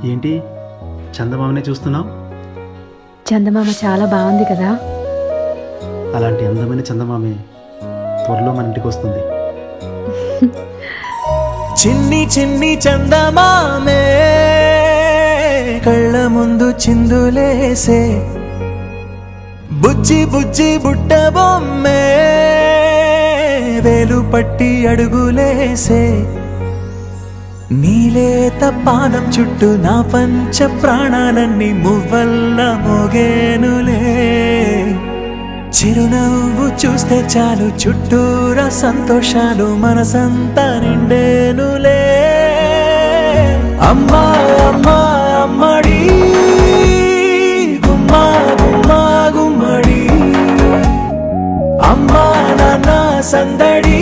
ఏంటి చందమామనే చూస్తున్నావు? చందమామ చాలా బాగుంది కదా. అలాంటి అందమైన చందమామే త్వరలో మన ఇంటికి వస్తుంది. చిన్ని చిన్ని చందమామే కళ్ళ ముందు చిందులేసే, బుజ్జి బుజ్జి బుట్ట బొమ్మే వేలు పట్టి అడుగులేసే, నీలేత పాదం చుట్టూ నా పంచ ప్రాణాలన్నీ మువ్వల్ల మోగేనులే. చిరునవ్వు చూస్తే చాలు చుట్టూరా సంతోషాలు మనసంతా నిండేనులే. అమ్మా అమ్మా అమ్మడి గుమ్మా గుమ్మా గుమ్మడి, అమ్మా నాన్న సందడి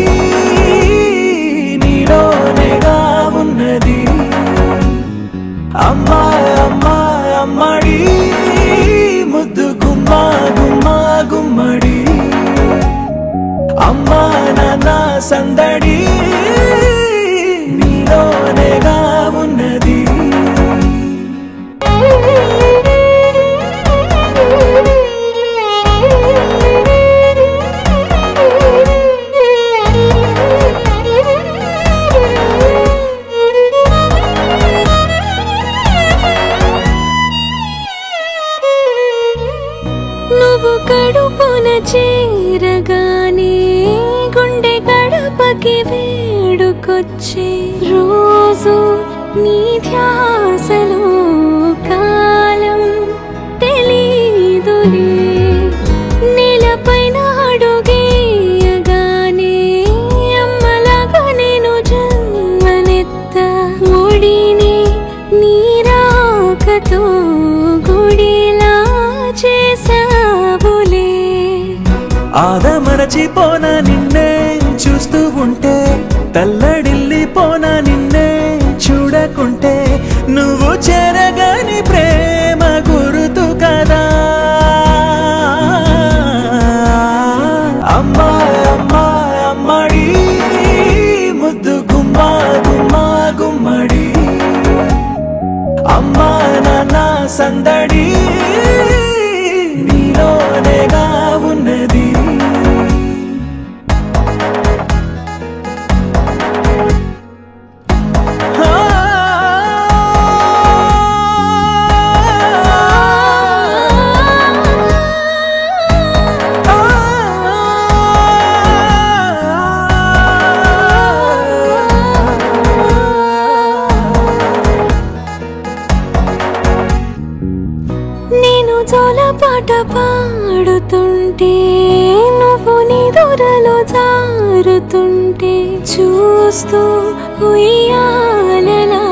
నీలోనేగా ఉన్నది. అమ్మా అమ్మా అమ్మడి ముద్దు గుమ్మా గుమ్మా గుమ్మడి, అమ్మా నాన్న సందడి నీలోనేగా ఉన్నది. నువ్వు కడుపున చేరగానే గుండె గడపకి వేడుకొచ్చే, రోజు నీ ధ్యాసలో కాలం తెలీదులే. నేలపైన అడుగేయగానే అమ్మలాగా నేను జన్మనెత్త, ఒడిని నీరాకతో గుడిలా చేసావులే. ఆదమరచిపోన నిన్నే చూస్తూ ఉంటే, తల్లడిల్లిపోన నిన్నే చూడకుంటే, నువ్వు చెరగని ప్రేమ గురుతు కదా. అమ్మా అమ్మా అమ్మడి ముద్దు గుమ్మా గుమ్మా గుమ్మడి, అమ్మా నాన్న సందడి నీలోనేగా ఉన్నది. నేను జోలపాట పాడుతుంటే, నువ్వు నీ దూరలో జారుతుంటే, చూస్తూ ఉయ్యాలలా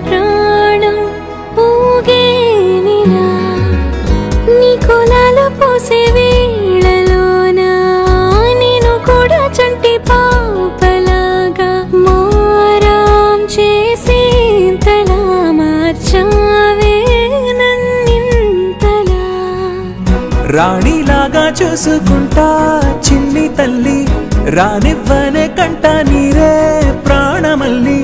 ప్రాణం ఊగేనిలా. నీ కులాలు పోసే వేళలోనా నేను కూడా చంటి పాపలాగా మారాం చేసి తలా మార్చావే. రాణిలాగా చూసుకుంటా చిన్ని తల్లి, రానివ్వనే కంట నీరే ప్రాణమల్లి,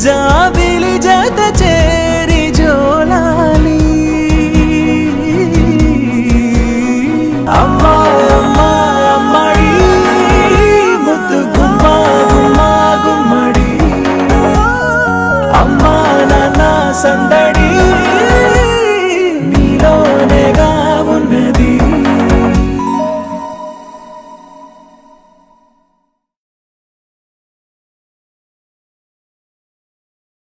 జాబిలి జత చేరి జోలాలి. అమ్మా అమ్మా అమ్మడి ముద్దు గుమ్మా గుమ్మా గుమ్మడి, అమ్మా నాన్న సందడి